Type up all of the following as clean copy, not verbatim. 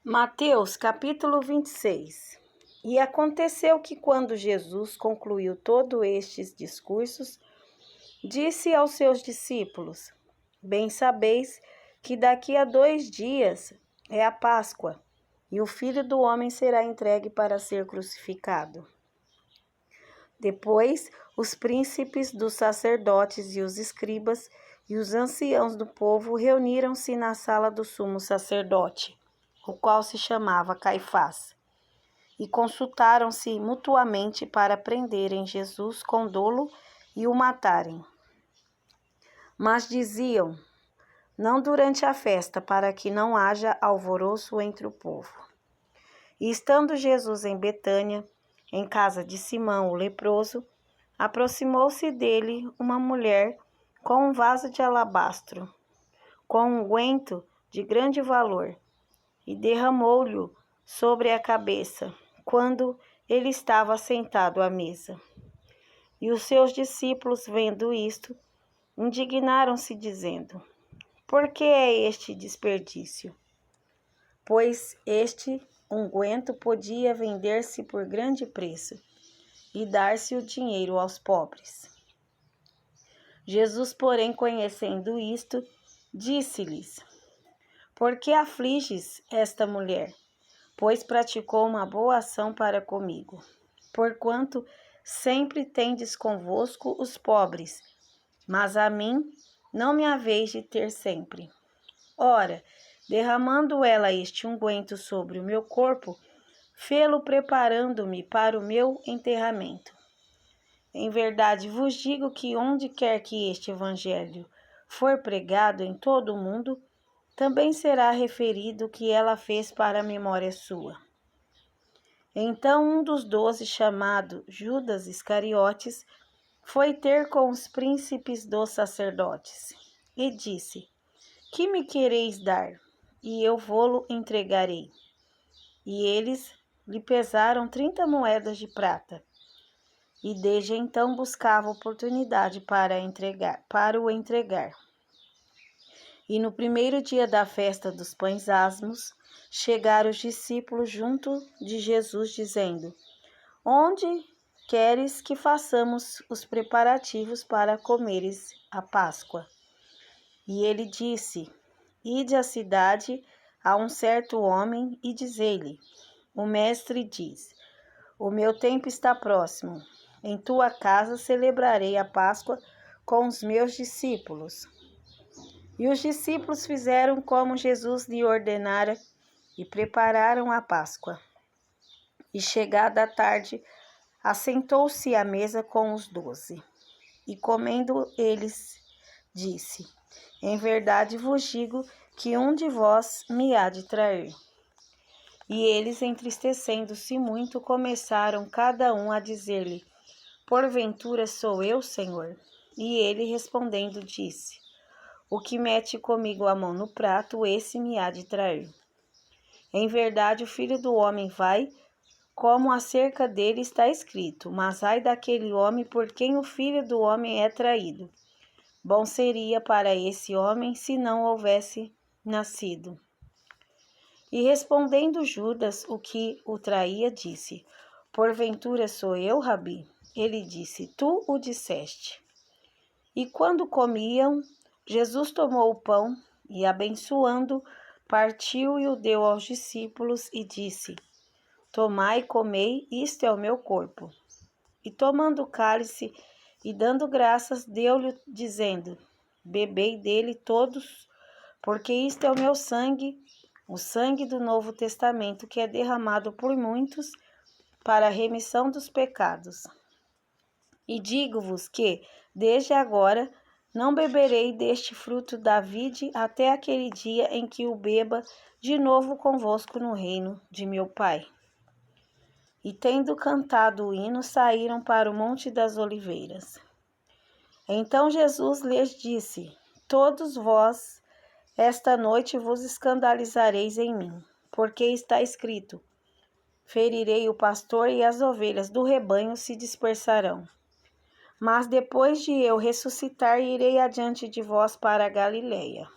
Mateus, capítulo 26. E aconteceu que quando Jesus concluiu todos estes discursos, disse aos seus discípulos: Bem sabeis que daqui a 2 dias é a Páscoa, e o Filho do Homem será entregue para ser crucificado. Depois, os príncipes dos sacerdotes e os escribas e os anciãos do povo reuniram-se na sala do sumo sacerdote, o qual se chamava Caifás, e consultaram-se mutuamente para prenderem Jesus com dolo e o matarem. Mas diziam: não durante a festa, para que não haja alvoroço entre o povo. E estando Jesus em Betânia, em casa de Simão o leproso, aproximou-se dele uma mulher com um vaso de alabastro, com um unguento de grande valor, e derramou-lhe sobre a cabeça, quando ele estava sentado à mesa. E os seus discípulos, vendo isto, indignaram-se, dizendo: por que é este desperdício? Pois este unguento podia vender-se por grande preço e dar-se o dinheiro aos pobres. Jesus, porém, conhecendo isto, disse-lhes: por que afliges esta mulher? Pois praticou uma boa ação para comigo. Porquanto sempre tendes convosco os pobres, mas a mim não me haveis de ter sempre. Ora, derramando ela este unguento sobre o meu corpo, fê-lo preparando-me para o meu enterramento. Em verdade vos digo que onde quer que este evangelho for pregado em todo o mundo, também será referido o que ela fez para a memória sua. Então um dos 12, chamado Judas Iscariotes, foi ter com os príncipes dos sacerdotes e disse: que me quereis dar? E eu vô-lo entregarei. E eles lhe pesaram 30 moedas de prata. E desde então buscava oportunidade para o entregar. E no primeiro dia da festa dos pães asmos, chegaram os discípulos junto de Jesus, dizendo: onde queres que façamos os preparativos para comeres a Páscoa? E ele disse: ide à cidade a um certo homem e dizei-lhe: o mestre diz: o meu tempo está próximo. Em tua casa celebrarei a Páscoa com os meus discípulos. E os discípulos fizeram como Jesus lhe ordenara e prepararam a Páscoa. E chegada a tarde, assentou-se à mesa com os 12. E comendo eles, disse: em verdade vos digo que um de vós me há de trair. E eles, entristecendo-se muito, começaram cada um a dizer-lhe: porventura sou eu, Senhor? E ele, respondendo, disse: o que mete comigo a mão no prato, esse me há de trair. Em verdade, o Filho do Homem vai, como acerca dele está escrito, mas ai daquele homem por quem o Filho do Homem é traído. Bom seria para esse homem se não houvesse nascido. E respondendo Judas, o que o traía, disse: porventura sou eu, Rabi? Ele disse: tu o disseste. E quando comiam, Jesus tomou o pão e, abençoando, partiu e o deu aos discípulos e disse: tomai e comei, isto é o meu corpo. E tomando o cálice e dando graças, deu-lhe, dizendo: bebei dele todos, porque isto é o meu sangue, o sangue do Novo Testamento, que é derramado por muitos para a remissão dos pecados. E digo-vos que, desde agora, não beberei deste fruto da vide até aquele dia em que o beba de novo convosco no reino de meu Pai. E tendo cantado o hino, saíram para o Monte das Oliveiras. Então Jesus lhes disse: todos vós esta noite vos escandalizareis em mim, porque está escrito: ferirei o pastor e as ovelhas do rebanho se dispersarão. Mas depois de eu ressuscitar, irei adiante de vós para a Galileia.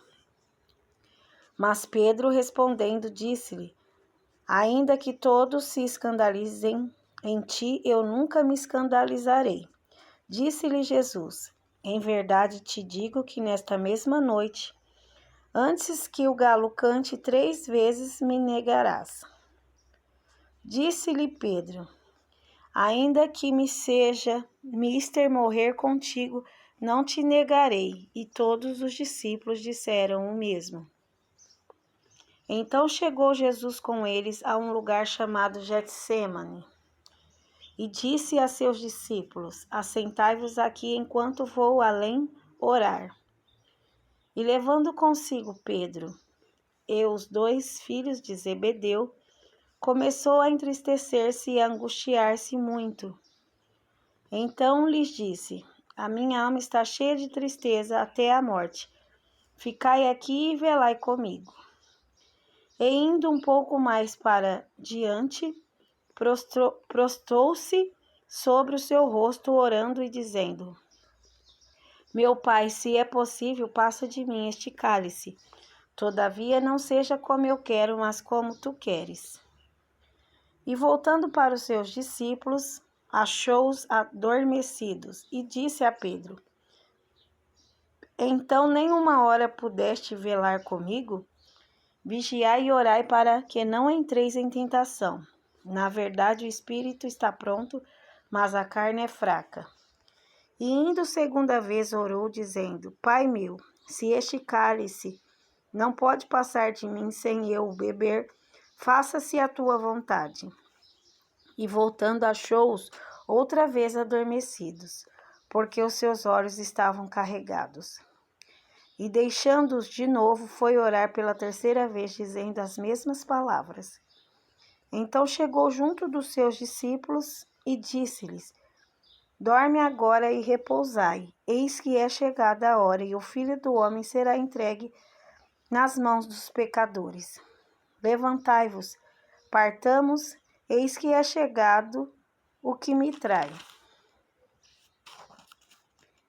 Mas Pedro, respondendo, disse-lhe: Ainda que todos se escandalizem em ti, eu nunca me escandalizarei. Disse-lhe Jesus: Em verdade te digo que nesta mesma noite, antes que o galo cante 3 vezes, me negarás. Disse-lhe Pedro: Ainda que me seja mister morrer contigo, não te negarei. E todos os discípulos disseram o mesmo. Então chegou Jesus com eles a um lugar chamado Getsêmani e disse a seus discípulos: Assentai-vos aqui enquanto vou além orar. E levando consigo Pedro e os 2 filhos de Zebedeu, começou a entristecer-se e a angustiar-se muito. Então lhes disse: A minha alma está cheia de tristeza até a morte. Ficai aqui e velai comigo. E indo um pouco mais para diante, prostrou-se sobre o seu rosto, orando e dizendo: Meu Pai, se é possível, passa de mim este cálice. Todavia não seja como eu quero, mas como tu queres. E voltando para os seus discípulos, achou-os adormecidos e disse a Pedro: Então nem uma hora pudeste velar comigo? Vigiai e orai para que não entreis em tentação. Na verdade, o espírito está pronto, mas a carne é fraca. E indo 2ª vez orou, dizendo: Pai meu, se este cálice não pode passar de mim sem eu o beber, faça-se a tua vontade. E voltando achou-os outra vez adormecidos, porque os seus olhos estavam carregados. E deixando-os de novo, foi orar pela 3ª vez, dizendo as mesmas palavras. Então chegou junto dos seus discípulos e disse-lhes: Dorme agora e repousai. Eis que é chegada a hora, e o Filho do Homem será entregue nas mãos dos pecadores. Levantai-vos, partamos, eis que é chegado o que me trai.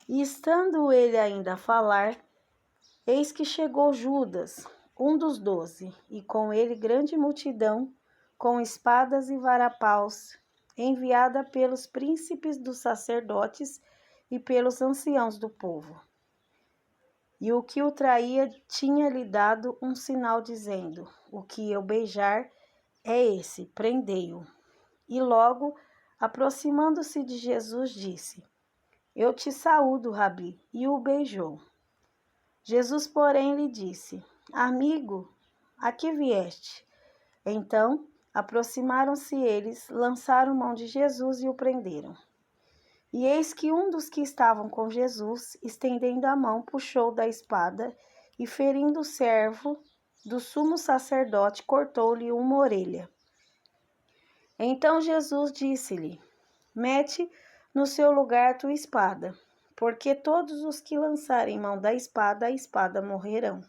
E estando ele ainda a falar, eis que chegou Judas, um dos 12, e com ele grande multidão, com espadas e varapaus, enviada pelos príncipes dos sacerdotes e pelos anciãos do povo. E o que o traía tinha-lhe dado um sinal, dizendo: O que eu beijar é esse, prendei-o. E logo, aproximando-se de Jesus, disse: Eu te saúdo, Rabi, e o beijou. Jesus, porém, lhe disse: Amigo, a que vieste? Então, aproximaram-se eles, lançaram mão de Jesus e o prenderam. E eis que um dos que estavam com Jesus, estendendo a mão, puxou da espada e, ferindo o servo do sumo sacerdote, cortou-lhe uma orelha. Então Jesus disse-lhe: Mete no seu lugar a tua espada, porque todos os que lançarem mão da espada, a espada morrerão.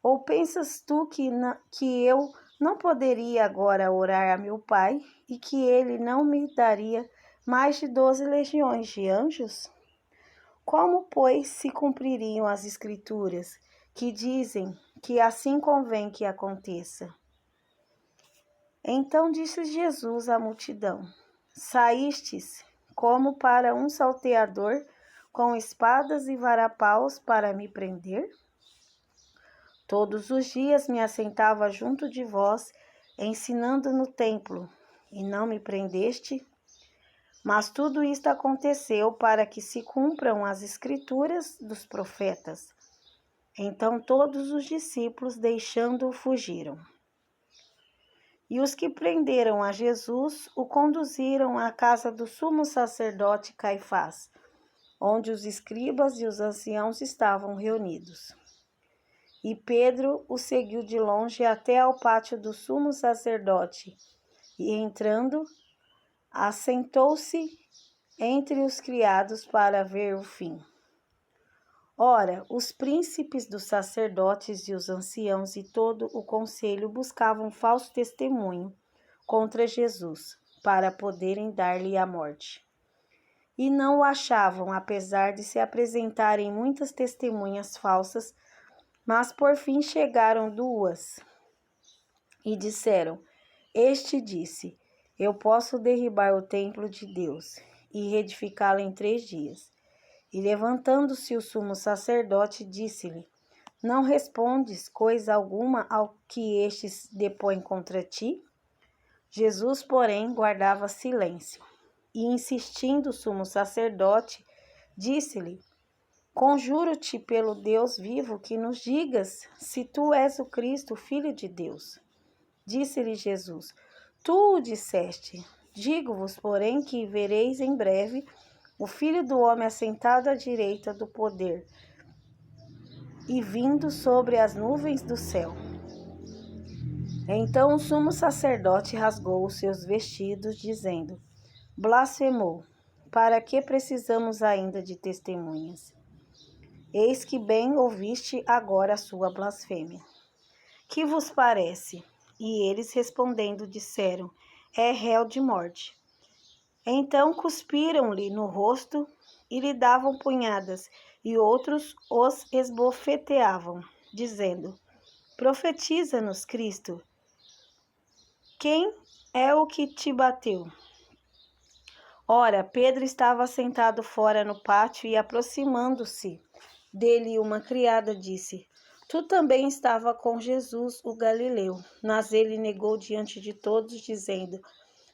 Ou pensas tu que eu não poderia agora orar a meu Pai, e que ele não me daria mais de 12 legiões de anjos? Como, pois, se cumpririam as Escrituras, que dizem que assim convém que aconteça? Então disse Jesus à multidão: Saístes como para um salteador, com espadas e varapaus para me prender? Todos os dias me assentava junto de vós, ensinando no templo, e não me prendeste? Mas tudo isto aconteceu para que se cumpram as Escrituras dos profetas. Então todos os discípulos, deixando-o, fugiram. E os que prenderam a Jesus o conduziram à casa do sumo sacerdote Caifás, onde os escribas e os anciãos estavam reunidos. E Pedro o seguiu de longe até ao pátio do sumo sacerdote, e entrando, assentou-se entre os criados para ver o fim. Ora, os príncipes dos sacerdotes e os anciãos e todo o conselho buscavam falso testemunho contra Jesus, para poderem dar-lhe a morte. E não o achavam, apesar de se apresentarem muitas testemunhas falsas, mas por fim chegaram 2 e disseram: Este disse: Eu posso derribar o templo de Deus e reedificá-lo em 3 dias. E levantando-se o sumo sacerdote, disse-lhe: Não respondes coisa alguma ao que estes depõem contra ti? Jesus, porém, guardava silêncio. E insistindo o sumo sacerdote, disse-lhe: Conjuro-te pelo Deus vivo que nos digas se tu és o Cristo, o Filho de Deus. Disse-lhe Jesus: Tu o disseste. Digo-vos, porém, que vereis em breve o Filho do Homem assentado à direita do poder e vindo sobre as nuvens do céu. Então o sumo sacerdote rasgou os seus vestidos, dizendo: Blasfemou. Para que precisamos ainda de testemunhas? Eis que bem ouviste agora a sua blasfêmia. Que vos parece? E eles respondendo disseram: É réu de morte. Então cuspiram-lhe no rosto e lhe davam punhadas, e outros os esbofeteavam, dizendo: Profetiza-nos, Cristo. Quem é o que te bateu? Ora, Pedro estava sentado fora no pátio e, aproximando-se dele, uma criada disse: Tu também estava com Jesus, o Galileu. Mas ele negou diante de todos, dizendo: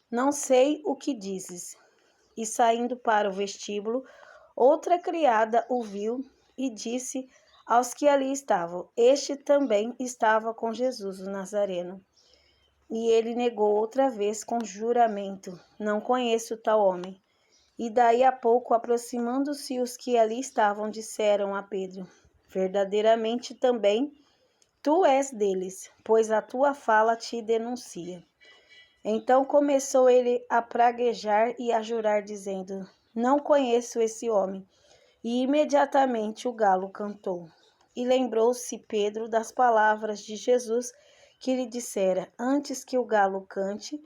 Não sei o que dizes. E saindo para o vestíbulo, outra criada o viu e disse aos que ali estavam: Este também estava com Jesus, o Nazareno. E ele negou outra vez com juramento: Não conheço tal homem. E daí a pouco, aproximando-se os que ali estavam, disseram a Pedro: Verdadeiramente também tu és deles, pois a tua fala te denuncia. Então começou ele a praguejar e a jurar, dizendo: Não conheço esse homem. E imediatamente o galo cantou. E lembrou-se Pedro das palavras de Jesus, que lhe dissera: Antes que o galo cante,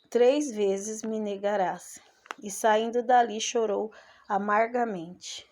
3 vezes me negarás. E saindo dali chorou amargamente.